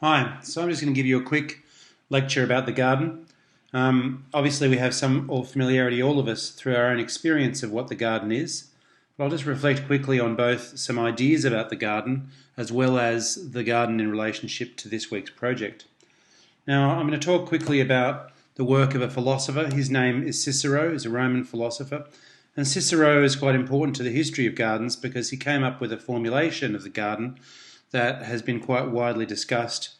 Hi, so I'm just going to give you a quick lecture about the garden. Obviously we have some familiarity, all of us, through our own experience of what the garden is. But I'll just reflect quickly on both some ideas about the garden as well as the garden in relationship to this week's project. Now I'm going to talk quickly about the work of a philosopher. His name is Cicero, he's a Roman philosopher. And Cicero is quite important to the history of gardens because he came up with a formulation of the garden that has been quite widely discussed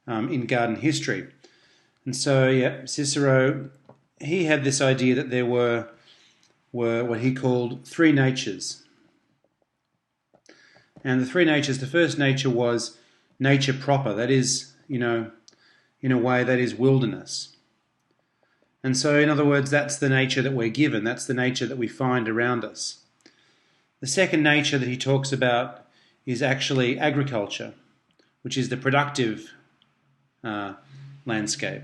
in garden history. And so, Cicero, he had this idea that there were what he called three natures. And the three natures, the first nature was nature proper, that is, in a way, that is wilderness. And so, in other words, that's the nature that we're given, that's the nature that we find around us. The second nature that he talks about is actually agriculture, which is the productive landscape.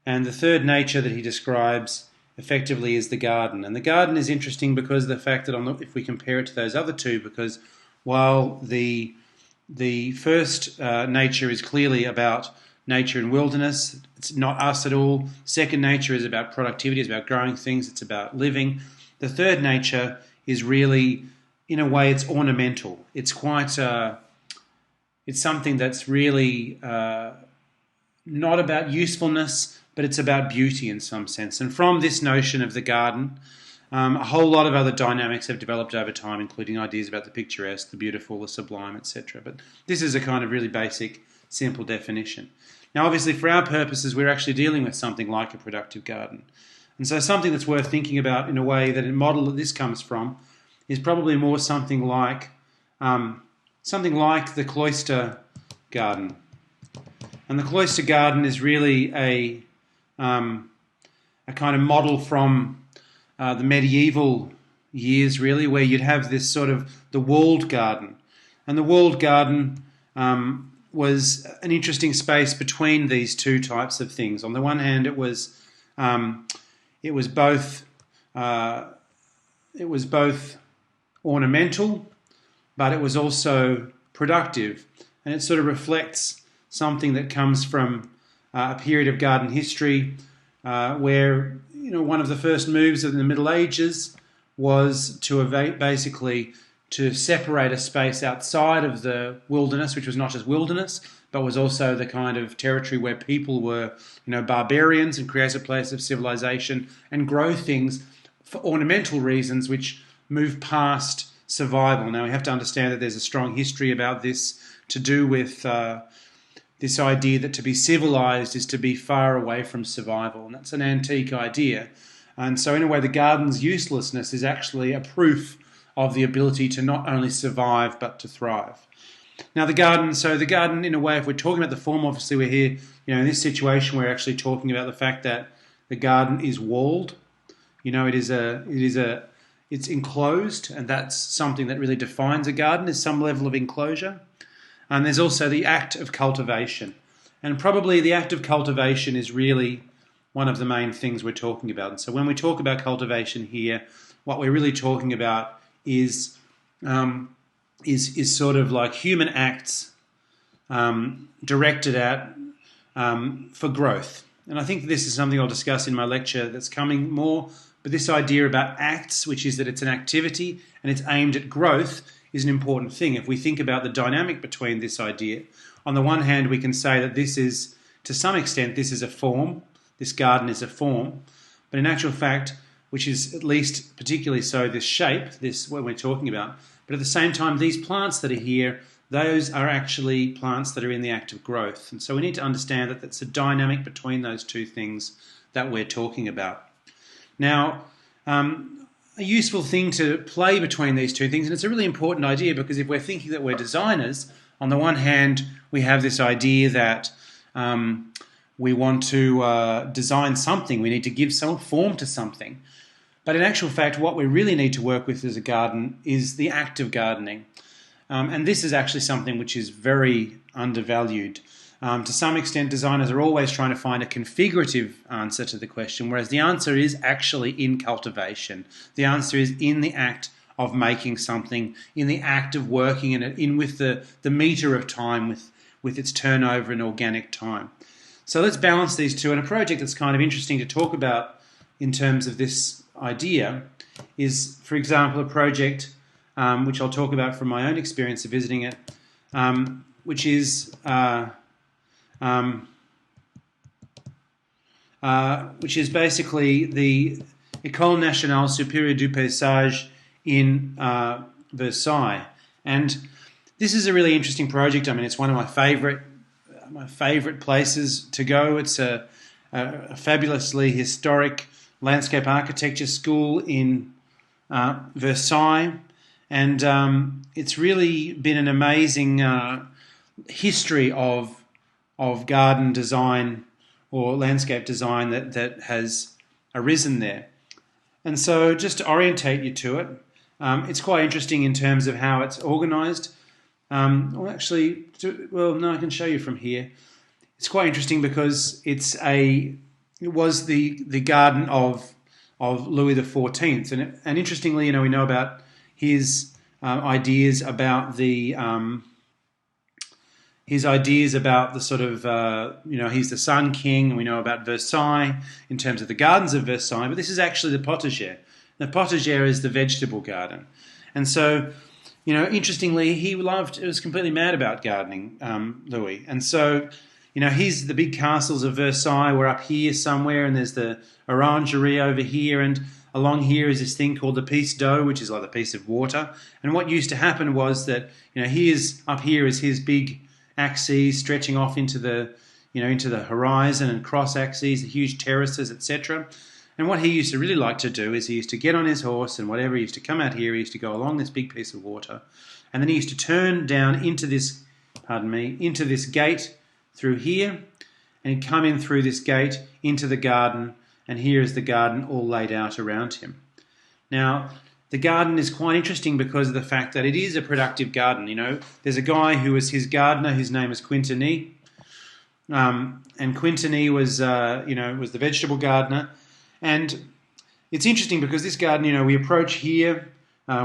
And the third nature that he describes effectively is the garden. And the garden is interesting because of the fact that if we compare it to those other two, because while the first nature is clearly about nature and wilderness, it's not us at all. Second nature is about productivity, it's about growing things, it's about living. The third nature is really, in a way, it's ornamental. It's quite, it's something that's really not about usefulness, but it's about beauty in some sense. And from this notion of the garden, a whole lot of other dynamics have developed over time, including ideas about the picturesque, the beautiful, the sublime, etc. But this is a kind of really basic, simple definition. Now, obviously, for our purposes, we're actually dealing with something like a productive garden. And so something that's worth thinking about in a way that a model that this comes from is probably more something like the cloister garden. And the cloister garden is really a kind of model from the medieval years, really, where you'd have this sort of the walled garden. And the walled garden was an interesting space between these two types of things. On the one hand, it was both ornamental, but it was also productive, and it sort of reflects something that comes from a period of garden history where one of the first moves in the Middle Ages was to basically to separate a space outside of the wilderness, which was not just wilderness, but was also the kind of territory where people were, barbarians, and create a place of civilization and grow things for ornamental reasons, which move past survival. Now, we have to understand that there's a strong history about this to do with this idea that to be civilized is to be far away from survival, and that's an antique idea. And so in a way, the garden's uselessness is actually a proof of the ability to not only survive but to thrive. Now, the garden, in a way, if we're talking about the form, obviously we're here, in this situation, we're actually talking about the fact that the garden is walled. It's enclosed, and that's something that really defines a garden, is some level of enclosure. And there's also the act of cultivation. And probably the act of cultivation is really one of the main things we're talking about. And so when we talk about cultivation here, what we're really talking about is sort of like human acts directed at for growth. And I think this is something I'll discuss in my lecture that's coming more. But this idea about acts, which is that it's an activity and it's aimed at growth, is an important thing. If we think about the dynamic between this idea, on the one hand, we can say that this is, to some extent, this is a form. This garden is a form. But in actual fact, which is at least particularly so, this shape, this what we're talking about. But at the same time, these plants that are here, those are actually plants that are in the act of growth. And so we need to understand that that's a dynamic between those two things that we're talking about. Now, a useful thing to play between these two things, and it's a really important idea because if we're thinking that we're designers, on the one hand, we have this idea that we want to design something, we need to give some form to something. But in actual fact, what we really need to work with as a garden is the act of gardening. And this is actually something which is very undervalued. To some extent, designers are always trying to find a configurative answer to the question, whereas the answer is actually in cultivation. The answer is in the act of making something, in the act of working in it, in with the meter of time, with its turnover in organic time. So let's balance these two. And a project that's kind of interesting to talk about in terms of this idea is, for example, a project which I'll talk about from my own experience of visiting it, which is basically the École Nationale Supérieure du Paysage in Versailles. And this is a really interesting project. I mean, it's one of my favorite places to go. It's a fabulously historic landscape architecture school in Versailles, and it's really been an amazing history of garden design or landscape design that has arisen there. And so just to orientate you to it, it's quite interesting in terms of how it's organised. I can show you from here. It's quite interesting because it was the garden of Louis XIV, and interestingly, we know about his ideas about the sort of he's the Sun King, and we know about Versailles in terms of the gardens of Versailles. But this is actually the potager. The potager is the vegetable garden, and so interestingly, he was completely mad about gardening, Louis, and so. The big castles of Versailles were up here somewhere, and there's the orangerie over here, and along here is this thing called the piece d'eau, which is like the piece of water. And what used to happen was that, up here is his big axes stretching off into the horizon, and cross axes, the huge terraces, etc. And what he used to really like to do is he used to get on his horse, and whatever, he used to come out here, he used to go along this big piece of water, and then he used to turn down into this gate through here, and he'd come in through this gate into the garden, and here is the garden all laid out around him. Now, the garden is quite interesting because of the fact that it is a productive garden. There's a guy who was his gardener, his name is Quintini, and Quintini was the vegetable gardener. And it's interesting because this garden, we approach here,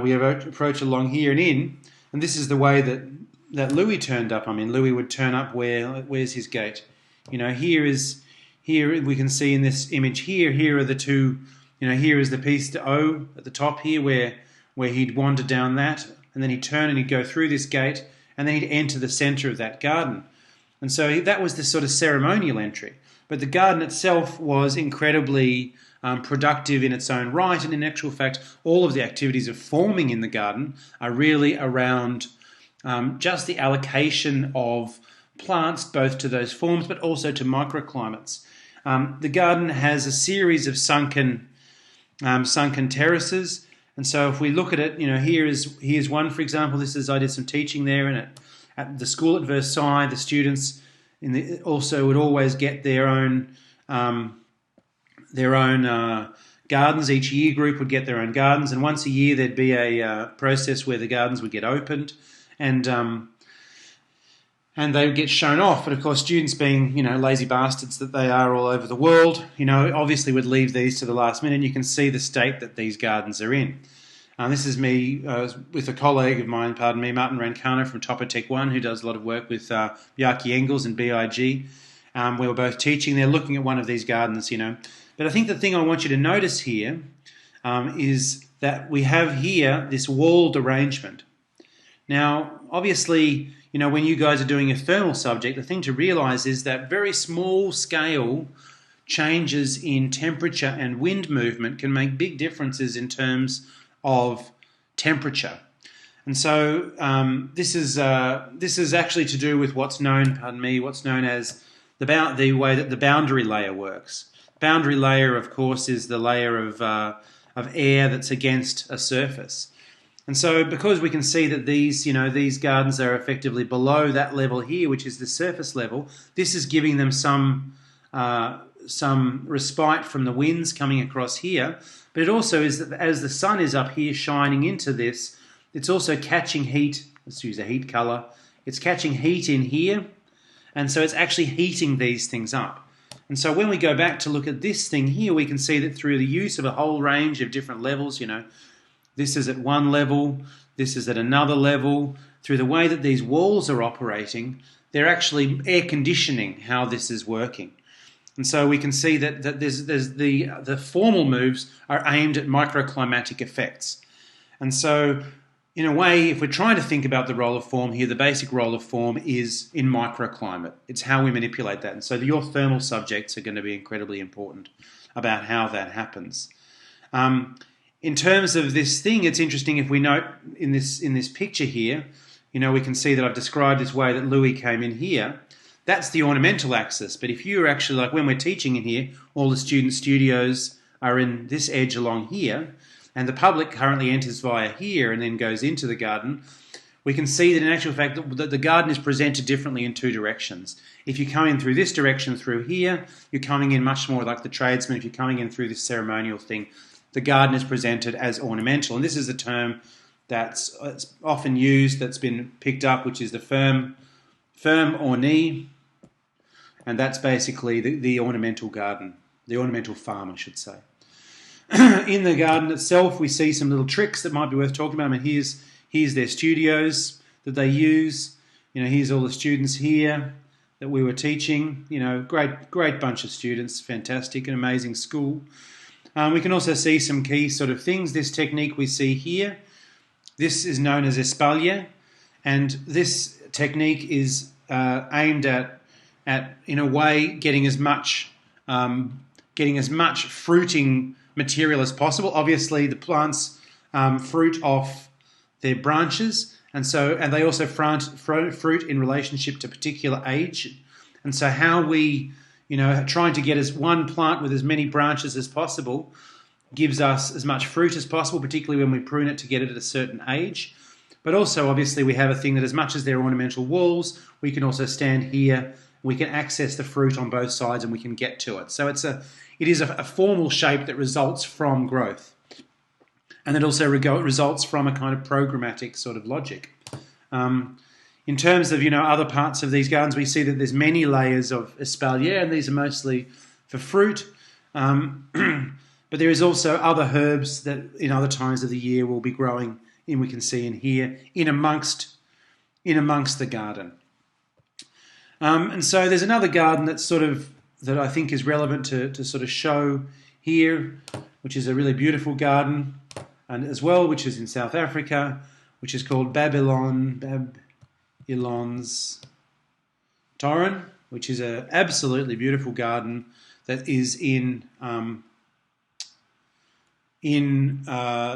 we approach along here and in, and this is the way that Louis turned up. I mean, Louis would turn up where's his gate? Here we can see in this image here are the two, here is the piece d'eau at the top here where he'd wander down that, and then he'd turn and he'd go through this gate, and then he'd enter the centre of that garden. And so that was this sort of ceremonial entry. But the garden itself was incredibly productive in its own right, and in actual fact, all of the activities of forming in the garden are really around just the allocation of plants, both to those forms but also to microclimates. The garden has a series of sunken terraces, and so if we look at it, here's one, for example. I did some teaching there, and at the school at Versailles, the students also would always get their own gardens. Each year group would get their own gardens, and once a year there'd be a process where the gardens would get opened, and they would get shown off. But of course, students being lazy bastards that they are all over the world, obviously would leave these to the last minute. And you can see the state that these gardens are in. This is me with a colleague of mine, Martin Rancano from Topotech One, who does a lot of work with Bjarke Engels and BIG. We were both teaching there, looking at one of these gardens, But I think the thing I want you to notice here is that we have here this walled arrangement. Now, obviously, when you guys are doing a thermal subject, the thing to realise is that very small scale changes in temperature and wind movement can make big differences in terms of temperature. And so this is actually to do with what's known as the way that the boundary layer works. Boundary layer, of course, is the layer of air that's against a surface. And so because we can see that these gardens are effectively below that level here, which is the surface level, this is giving them some respite from the winds coming across here. But it also is that as the sun is up here shining into this, it's also catching heat. Let's use a heat colour. It's catching heat in here, and so it's actually heating these things up. And so when we go back to look at this thing here, we can see that through the use of a whole range of different levels, this is at one level, this is at another level. Through the way that these walls are operating, they're actually air conditioning how this is working. And so we can see that there's the formal moves are aimed at microclimatic effects. And so, in a way, if we're trying to think about the role of form here, the basic role of form is in microclimate. It's how we manipulate that. And so your thermal subjects are going to be incredibly important about how that happens. In terms of this thing, it's interesting if we note in this picture here, we can see that I've described this way that Louis came in here. That's the ornamental axis. But if you're actually, like when we're teaching in here, all the student studios are in this edge along here, and the public currently enters via here and then goes into the garden, we can see that in actual fact that the garden is presented differently in two directions. If you come in through this direction through here, you're coming in much more like the tradesman. If you're coming in through this ceremonial thing, the garden is presented as ornamental. And this is a term that's often used, that's been picked up, which is the ferme ornée, and that's basically the ornamental garden, the ornamental farm, I should say. In the garden itself, we see some little tricks that might be worth talking about. I mean, here's their studios that they use. Here's all the students here that we were teaching. Great bunch of students, fantastic, an amazing school. We can also see some key sort of things. This technique we see here, this is known as espalier, and this technique is aimed at, in a way, getting as much fruiting material as possible. Obviously, the plants fruit off their branches, and they also fruit in relationship to particular age. And so, how we, trying to get as one plant with as many branches as possible gives us as much fruit as possible, particularly when we prune it to get it at a certain age. But also, obviously, we have a thing that as much as they're ornamental walls, we can also stand here. We can access the fruit on both sides and we can get to it. So it is a formal shape that results from growth. And it also results from a kind of programmatic sort of logic. In terms of, other parts of these gardens, we see that there's many layers of espalier, and these are mostly for fruit. But there is also other herbs that in other times of the year will be growing, and we can see in here, in amongst the garden. And so there's another garden that I think is relevant to sort of show here, which is a really beautiful garden, and as well, which is in South Africa, which is called Babylon's Toren, which is an absolutely beautiful garden that is in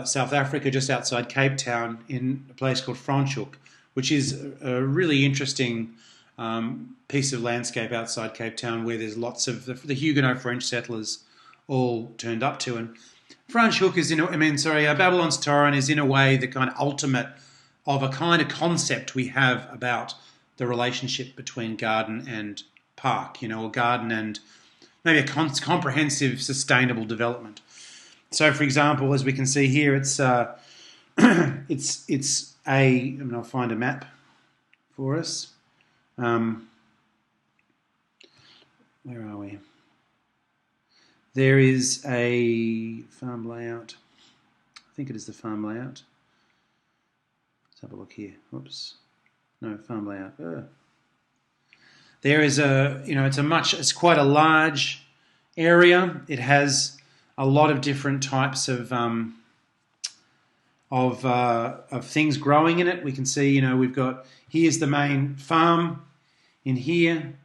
South Africa, just outside Cape Town, in a place called Franschhoek, which is a really interesting piece of landscape outside Cape Town, where there's lots of the Huguenot French settlers all turned up to. And Franschhoek is Babylon's Toren is in a way the kind of ultimate of a kind of concept we have about the relationship between garden and park, or garden and maybe a comprehensive, sustainable development. So, for example, as we can see here, it's I'll find a map for us. Where are we? There is a farm layout. I think it is the farm layout. Let's have a look here. Oops. No, farm layout. There is it's quite a large area. It has a lot of different types of things growing in it. We can see, we've got, here's the main farm in here,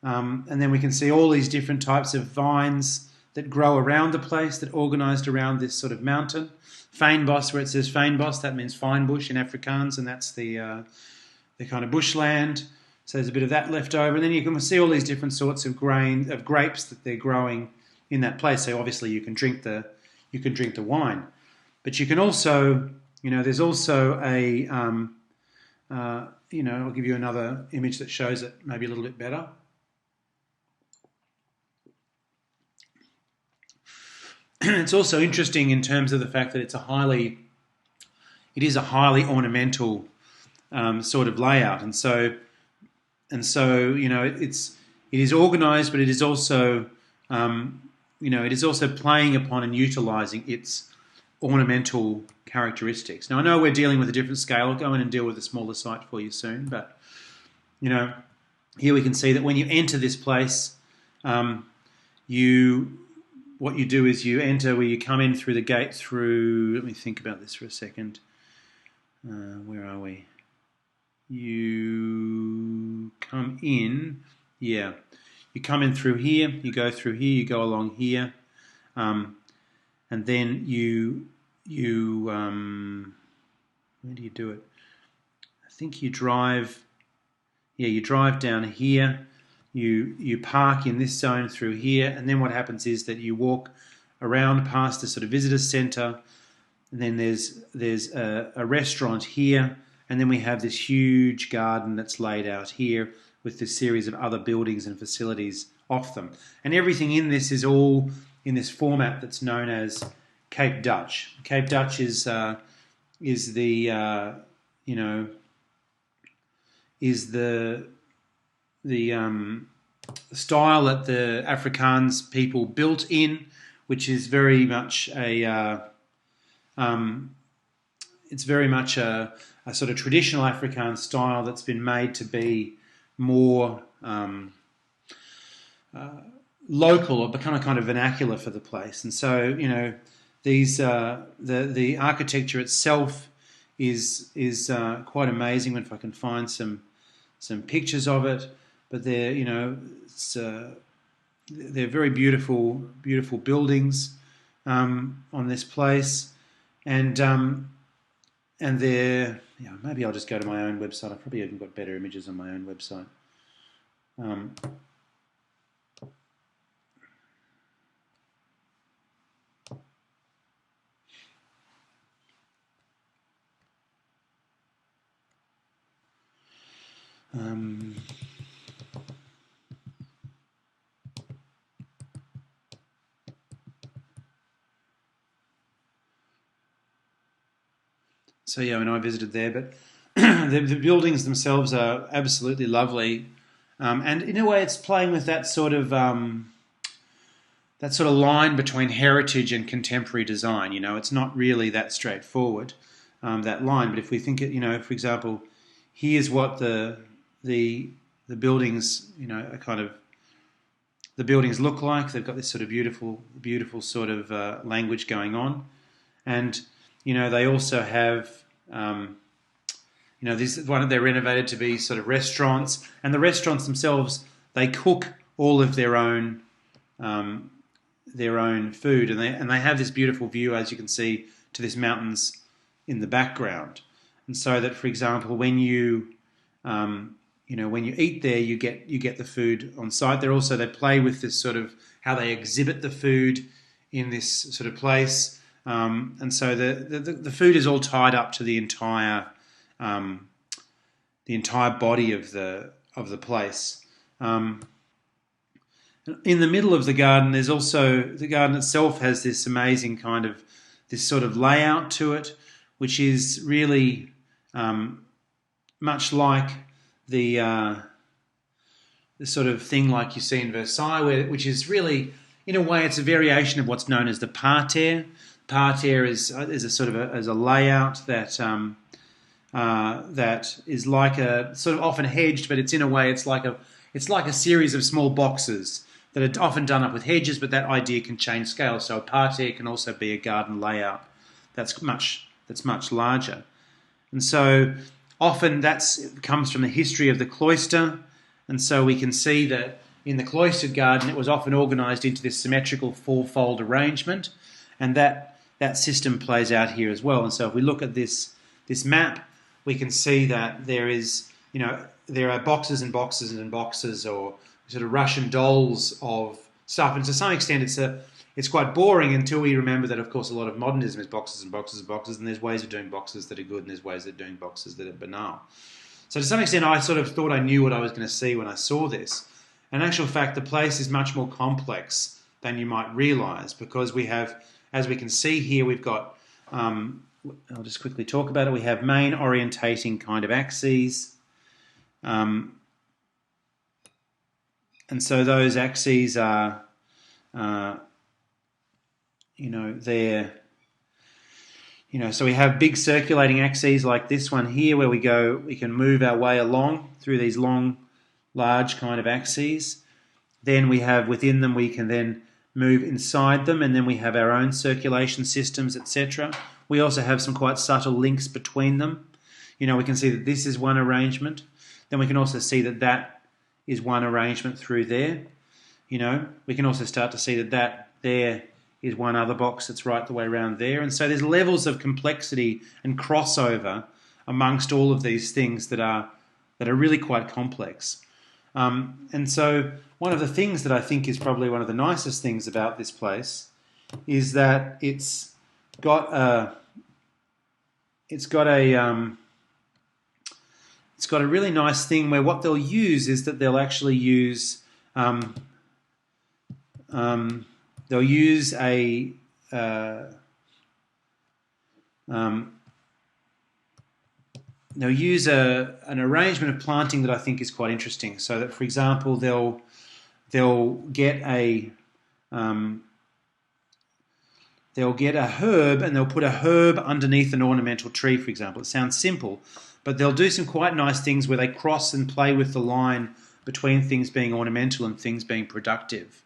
and then we can see all these different types of vines that grow around the place, that organised around this sort of mountain. Fynbos, where it says Fynbos, that means fine bush in Afrikaans, and that's the kind of bushland. So there's a bit of that left over, and then you can see all these different sorts of grapes that they're growing in that place. So obviously you can drink the wine, but you can also, there's also a I'll give you another image that shows it maybe a little bit better. It's also interesting in terms of the fact that it is a highly ornamental sort of layout, and so it is organised, but it is also playing upon and utilising its ornamental characteristics. Now I know we're dealing with a different scale. I'll go in and deal with a smaller site for you soon, but here we can see that when you enter this place, what you do is you enter where you come in through the gate through, let me think about this for a second. Where are we? You come in, yeah. You come in through here, you go through here, you go along here, and then where do you do it? I think you drive, you drive down here, you park in this zone through here, and then what happens is that you walk around past the sort of visitor centre, and then there's a restaurant here, and then we have this huge garden that's laid out here with this series of other buildings and facilities off them. And everything in this is all in this format that's known as Cape Dutch. Cape Dutch is the style that the Afrikaans people built in, which is very much a sort of traditional Afrikaans style that's been made to be more local, or become a kind of vernacular for the place. And so, these the architecture itself is quite amazing. If I can find some pictures of it, but they're they're very beautiful buildings on this place, and they're maybe I'll just go to my own website. I've probably even got better images on my own website. So when I visited there, but the buildings themselves are absolutely lovely, and in a way, it's playing with that sort of line between heritage and contemporary design. It's not really that straightforward, that line. But if we think it, for example, here's what the buildings, are kind of the buildings look like. They've got this sort of beautiful sort of language going on, and they also have, this one they're renovated to be sort of restaurants, and the restaurants themselves, they cook all of their own food, and they have this beautiful view, as you can see, to this mountains in the background, and so that, for example, when you eat there, you get the food on site. They play with this sort of how they exhibit the food in this sort of place. And so the food is all tied up to the entire body of the place. In the middle of the garden, there's also the garden itself has this amazing kind of this sort of layout to it, which is really much like the sort of thing like you see in Versailles, which is really, in a way, it's a variation of what's known as the parterre. Parterre is a sort of a layout that is like a sort of often hedged, but it's in a way it's like a series of small boxes that are often done up with hedges, but that idea can change scale. So a parterre can also be a garden layout that's much larger, and so often that comes from the history of the cloister, and so we can see that in the cloistered garden it was often organised into this symmetrical four-fold arrangement, and that system plays out here as well. And so if we look at this map, we can see that there are boxes and boxes and boxes, or sort of Russian dolls of stuff. And to some extent, it's quite boring until we remember that, of course, a lot of modernism is boxes and boxes and boxes, and there's ways of doing boxes that are good, and there's ways of doing boxes that are banal. So to some extent, I sort of thought I knew what I was going to see when I saw this. In actual fact, the place is much more complex than you might realise, because we have, as we can see here, we've got, I'll just quickly talk about it, we have main orientating kind of axes, and so those axes are, so we have big circulating axes like this one here, where we can move our way along through these long large kind of axes. Then we have within them, we can then move inside them, and then we have our own circulation systems, etc. We also have some quite subtle links between them. We can see that this is one arrangement. Then we can also see that that is one arrangement through there. We can also start to see that that there is one other box that's right the way around there. And so there's levels of complexity and crossover amongst all of these things that are really quite complex. And so one of the things that I think is probably one of the nicest things about this place is that it's got a really nice thing where what they'll use is that they'll actually use they'll use a an arrangement of planting that I think is quite interesting. So that, for example, they'll get a herb, and they'll put a herb underneath an ornamental tree, for example. It sounds simple, but they'll do some quite nice things where they cross and play with the line between things being ornamental and things being productive.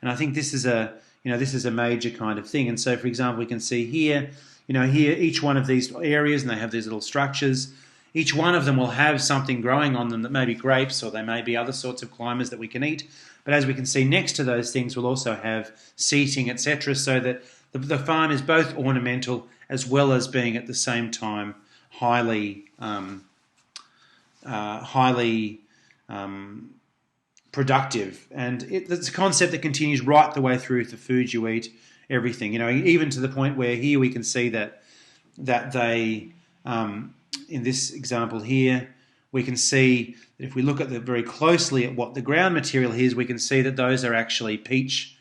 And I think this is a major kind of thing. And so, for example, we can see here, here each one of these areas, and they have these little structures. Each one of them will have something growing on them that may be grapes, or they may be other sorts of climbers that we can eat. But as we can see, next to those things, we'll also have seating, etc., so that the farm is both ornamental as well as being at the same time highly productive. And it's a concept that continues right the way through the food you eat, everything. Even to the point where here we can see that they, in this example here, we can see that if we look at very closely at what the ground material is, we can see that those are actually peach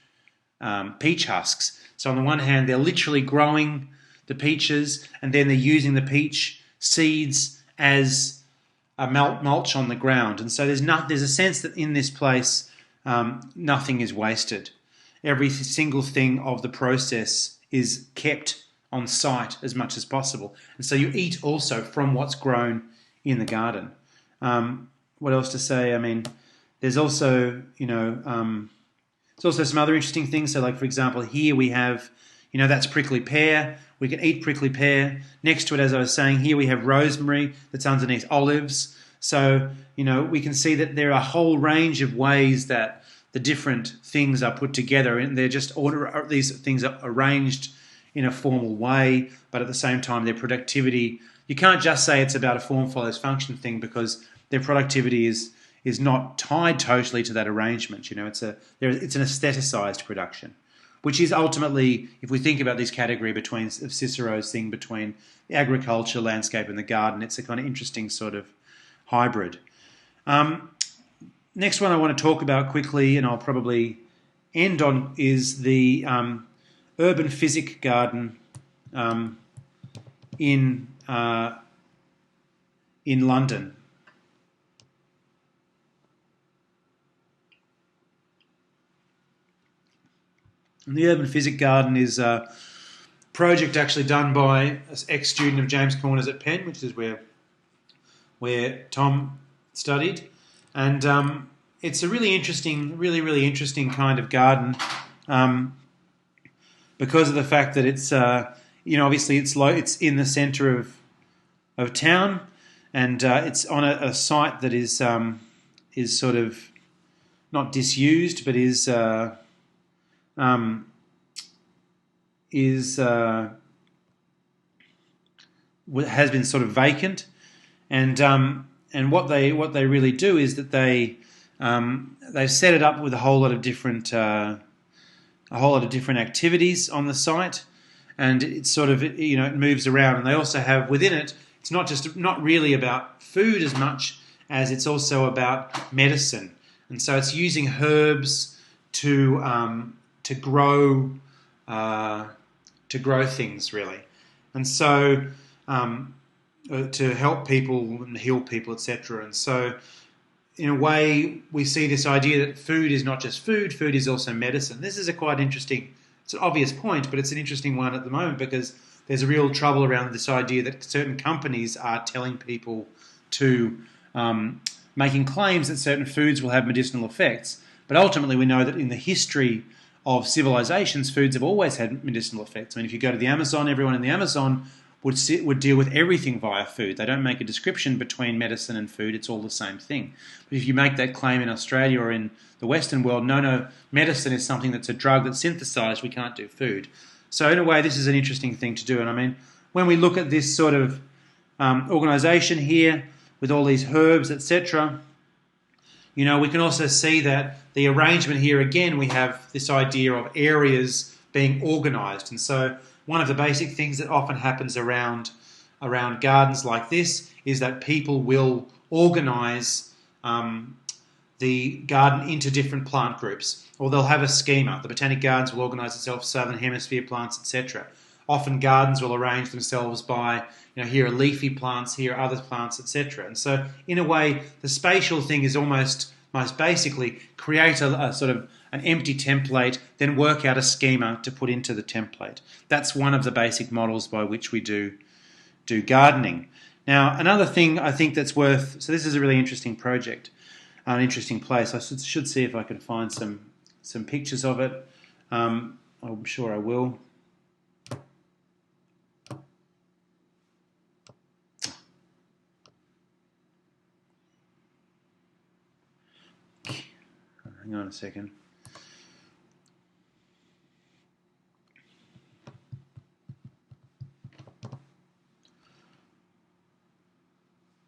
husks. So on the one hand, they're literally growing the peaches, and then they're using the peach seeds as a mulch on the ground. And so there's a sense that in this place, nothing is wasted. Every single thing of the process is kept on site as much as possible. And so you eat also from what's grown in the garden. What else to say? I mean, there's also, there's also some other interesting things. So, like, for example, here we have, that's prickly pear. We can eat prickly pear. Next to it, as I was saying, here we have rosemary that's underneath olives. So, we can see that there are a whole range of ways that the different things are put together, and they're just these things are arranged in a formal way, but at the same time, their productivity, you can't just say it's about a form follows function thing, because their productivity is not tied totally to that arrangement. It's an aestheticized production, which is ultimately, if we think about this category of Cicero's thing between the agriculture, landscape, and the garden, it's a kind of interesting sort of hybrid. Next one I want to talk about quickly, and I'll probably end on, is the urban Physic garden in London. And the urban Physic garden is a project actually done by an ex-student of James Corner's at Penn, which is where Tom studied. And it's a really interesting, really interesting kind of garden because of the fact that it's, obviously it's in the centre of town, and it's on a site that is sort of not disused, but has been sort of vacant, and what they really do is that they've set it up with a whole lot of different activities on the site, and it's sort of it moves around, and they also have within it. It's not really about food as much as it's also about medicine, and so it's using herbs to grow things really, and so to help people and heal people, etc. And so, in a way, we see this idea that food is not just food; food is also medicine. This is a quite interesting. It's an obvious point, but it's an interesting one at the moment because there's a real trouble around this idea that certain companies are telling people to making claims that certain foods will have medicinal effects. But ultimately, we know that in the history of civilizations, foods have always had medicinal effects. I mean, if you go to the Amazon, everyone in the Amazon would deal with everything via food. They don't make a description between medicine and food. It's all the same thing. But if you make that claim in Australia or in the Western world, no, medicine is something that's a drug that's synthesized. We can't do food. So in a way, this is an interesting thing to do. And I mean, when we look at this sort of organization here with all these herbs, etc., we can also see that the arrangement here, again, we have this idea of areas being organized. And so one of the basic things that often happens around gardens like this is that people will organize the garden into different plant groups, or they'll have a schema. The Botanic Gardens will organise itself, Southern Hemisphere plants, etc. Often gardens will arrange themselves by, here are leafy plants, here are other plants, etc. And so, in a way, the spatial thing is most basically create a sort of an empty template, then work out a schema to put into the template. That's one of the basic models by which we do gardening. Now, another thing I think that's so this is a really interesting project, an interesting place. I should see if I can find some pictures of it. I'm sure I will. Hang on a second.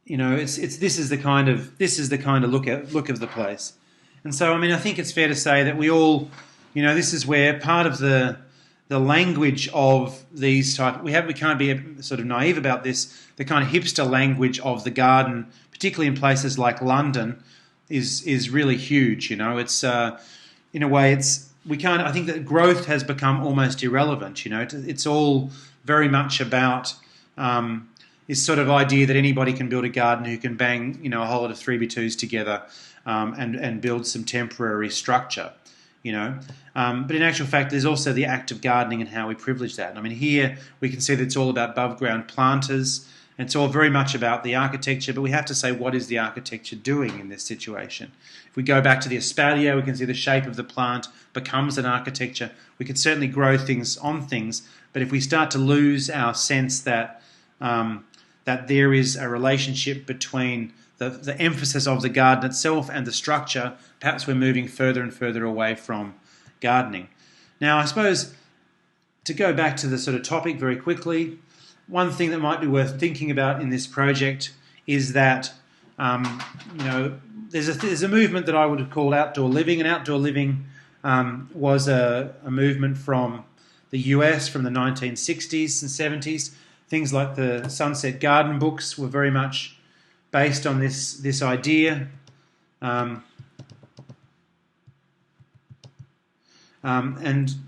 This is the kind of look of the place. And so, I mean, I think it's fair to say that we all, this is where part of the language of these type, we can't be sort of naive about this. The kind of hipster language of the garden, particularly in places like London, is really huge. It's in a way, I think that growth has become almost irrelevant. It's all very much about this sort of idea that anybody can build a garden who can bang, a whole lot of 3x2s together and build some temporary structure, But in actual fact, there's also the act of gardening and how we privilege that. I mean, here we can see that it's all about above-ground planters, and it's all very much about the architecture, but we have to say, what is the architecture doing in this situation? If we go back to the espalier, we can see the shape of the plant becomes an architecture. We can certainly grow things on things, but if we start to lose our sense that that there is a relationship between the emphasis of the garden itself and the structure, perhaps we're moving further and further away from gardening. Now, I suppose, to go back to the sort of topic very quickly, one thing that might be worth thinking about in this project is that, there's a movement that I would have called outdoor living, and outdoor living was a movement from the US from the 1960s and 70s. Things like the Sunset Garden books were very much based on this idea. And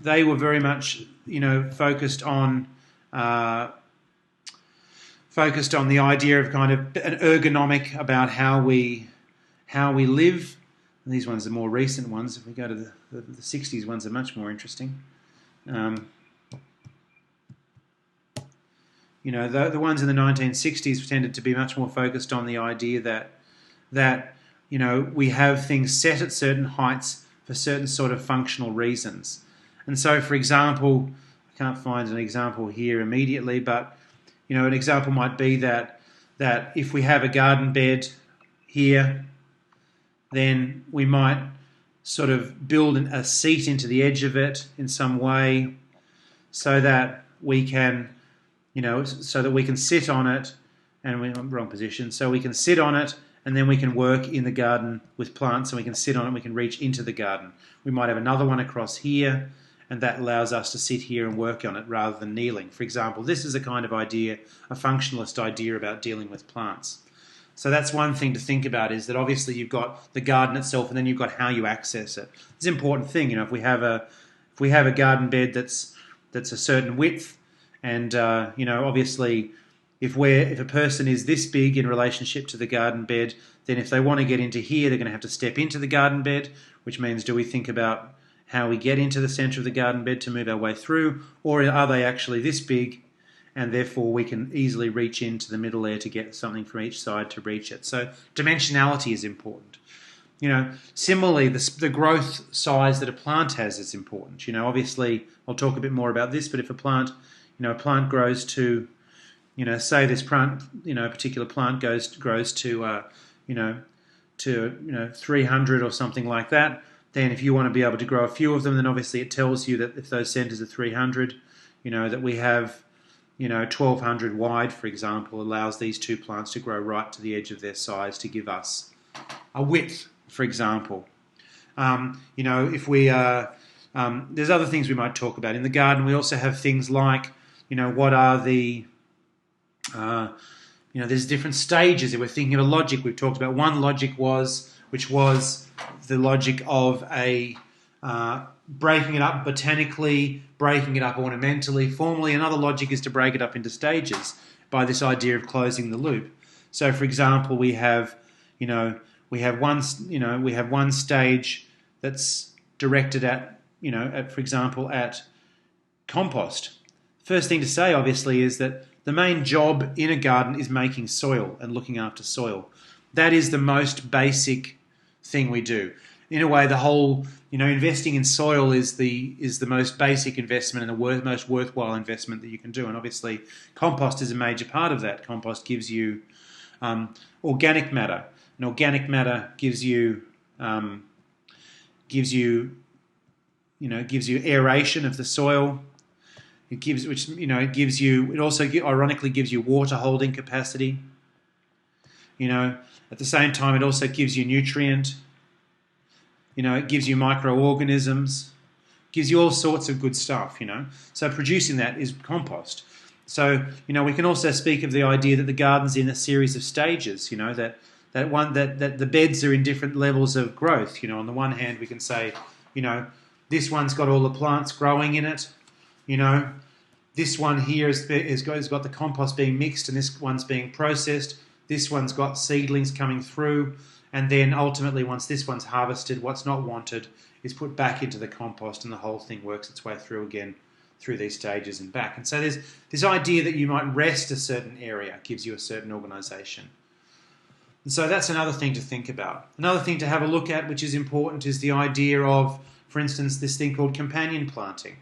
they were very much, focused on the idea of kind of an ergonomic about how we live. And these ones are more recent ones. If we go to the 60s ones, are much more interesting. The ones in the 1960s tended to be much more focused on the idea that we have things set at certain heights for certain sort of functional reasons. And so, for example, I can't find an example here immediately, but an example might be that if we have a garden bed here, then we might sort of build a seat into the edge of it in some way, so that we can sit on it, and we're in the wrong position, so we can sit on it, and then we can work in the garden with plants, and we can sit on it, we can reach into the garden. We might have another one across here, and that allows us to sit here and work on it rather than kneeling. For example, this is a kind of idea, a functionalist idea about dealing with plants. So that's one thing to think about, is that obviously you've got the garden itself, and then you've got how you access it. It's an important thing. If we have a garden bed that's a certain width, and obviously, if a person is this big in relationship to the garden bed, then if they want to get into here, they're going to have to step into the garden bed, which means, do we think about how we get into the centre of the garden bed to move our way through, or are they actually this big, and therefore we can easily reach into the middle there to get something from each side to reach it. So dimensionality is important. Similarly, the growth size that a plant has is important. Obviously, I'll talk a bit more about this, but if a plant grows to, say this plant, a particular plant grows to, 300 or something like that, then if you want to be able to grow a few of them, then obviously it tells you that if those centers are 300, that we have, 1200 wide, for example, allows these two plants to grow right to the edge of their size to give us a width, for example. If we there's other things we might talk about in the garden. We also have things like, what are the there's different stages. If we're thinking of a logic, we've talked about one logic which was the logic of a breaking it up botanically, breaking it up ornamentally, formally. Another logic is to break it up into stages by this idea of closing the loop. So, for example, we have one stage that's directed at, for example, at compost. First thing to say, obviously, is that the main job in a garden is making soil and looking after soil. That is the most basic thing we do. In a way, the whole, investing in soil is the most basic investment and the most worthwhile investment that you can do. And obviously, compost is a major part of that. Compost gives you organic matter. And organic matter gives you aeration of the soil. It also ironically gives you water holding capacity. At the same time, it also gives you nutrient. It gives you microorganisms, gives you all sorts of good stuff. So producing that is compost. So we can also speak of the idea that the garden's in a series of stages. That the beds are in different levels of growth. On the one hand, we can say, this one's got all the plants growing in it. This one here has got the compost being mixed, and this one's being processed. This one's got seedlings coming through, and then ultimately, once this one's harvested, what's not wanted is put back into the compost, and the whole thing works its way through again through these stages and back. And so there's this idea that you might rest a certain area gives you a certain organisation. And so that's another thing to think about. Another thing to have a look at, which is important, is the idea of, for instance, this thing called companion planting.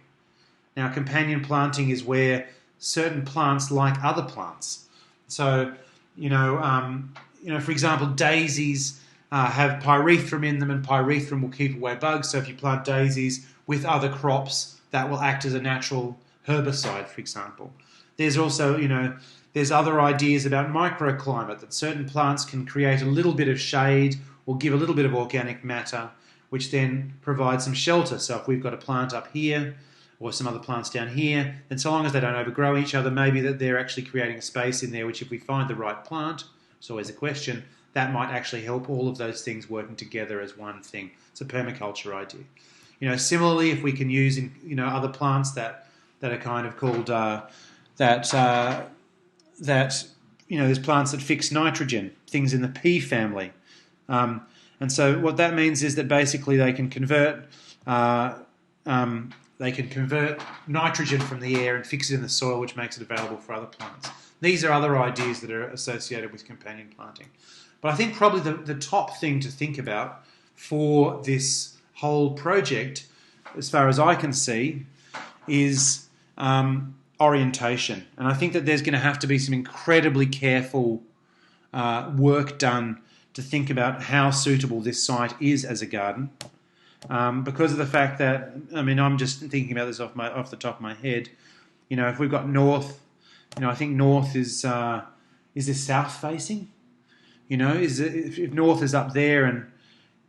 Now, companion planting is where certain plants like other plants. So, for example, daisies have pyrethrum in them, and pyrethrum will keep away bugs. So if you plant daisies with other crops, that will act as a natural herbicide, for example. There's also, there's other ideas about microclimate, that certain plants can create a little bit of shade or give a little bit of organic matter, which then provides some shelter. So if we've got a plant up here or some other plants down here, then so long as they don't overgrow each other, maybe that they're actually creating a space in there, which if we find the right plant, it's always a question, that might actually help all of those things working together as one thing. It's a permaculture idea. Similarly, if we can use other plants that are kind of called there's plants that fix nitrogen, things in the pea family. And so what that means is that basically they can convert nitrogen from the air and fix it in the soil, which makes it available for other plants. These are other ideas that are associated with companion planting. But I think probably the top thing to think about for this whole project, as far as I can see, is orientation. And I think that there's going to have to be some incredibly careful work done to think about how suitable this site is as a garden. Because of the fact that, I'm just thinking about this off the top of my head. If we've got north, I think north is this south facing? If north is up there, and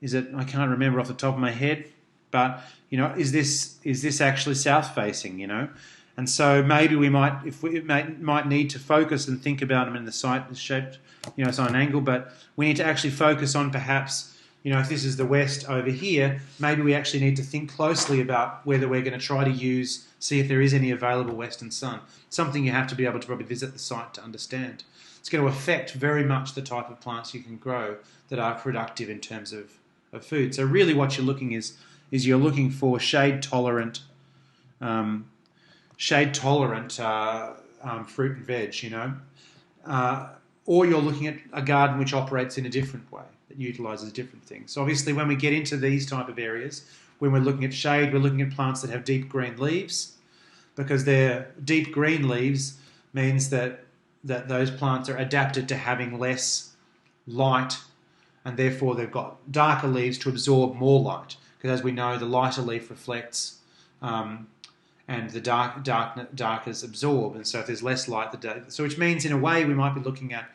is it? I can't remember off the top of my head, but is this actually south facing? And so maybe we might need to focus and think about them in the site is shaped, it's on an angle, but we need to actually focus on perhaps. If this is the west over here, maybe we actually need to think closely about whether we're going to try to see if there is any available western sun. Something you have to be able to probably visit the site to understand. It's going to affect very much the type of plants you can grow that are productive in terms of food. So really what you're looking is you're looking for shade tolerant fruit and veg, or you're looking at a garden which operates in a different way, that utilises different things. So obviously when we get into these type of areas, when we're looking at shade, we're looking at plants that have deep green leaves, because their deep green leaves means that those plants are adapted to having less light, and therefore they've got darker leaves to absorb more light, because as we know, the lighter leaf reflects and the darkers absorb, and so if there's less light, so which means in a way we might be looking at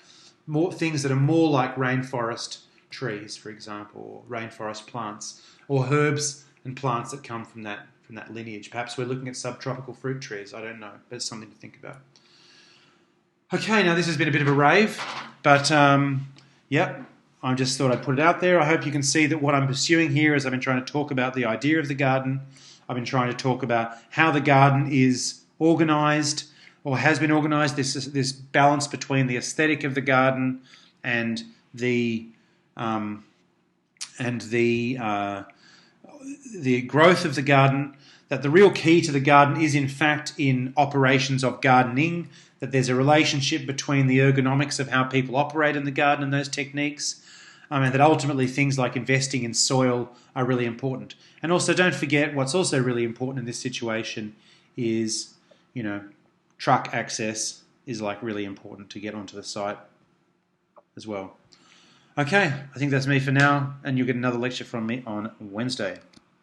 more things that are more like rainforest trees, for example, or rainforest plants, or herbs and plants that come from that lineage. Perhaps we're looking at subtropical fruit trees. I don't know, but it's something to think about. Okay, now this has been a bit of a rave, but yep, I just thought I'd put it out there. I hope you can see that what I'm pursuing here is I've been trying to talk about the idea of the garden. I've been trying to talk about how the garden is organised, or has been organised, this balance between the aesthetic of the garden and the growth of the garden, that the real key to the garden is in fact in operations of gardening, that there's a relationship between the ergonomics of how people operate in the garden and those techniques, and that ultimately things like investing in soil are really important. And also don't forget, what's also really important in this situation is, truck access is like really important to get onto the site as well. Okay, I think that's me for now, and you'll get another lecture from me on Wednesday.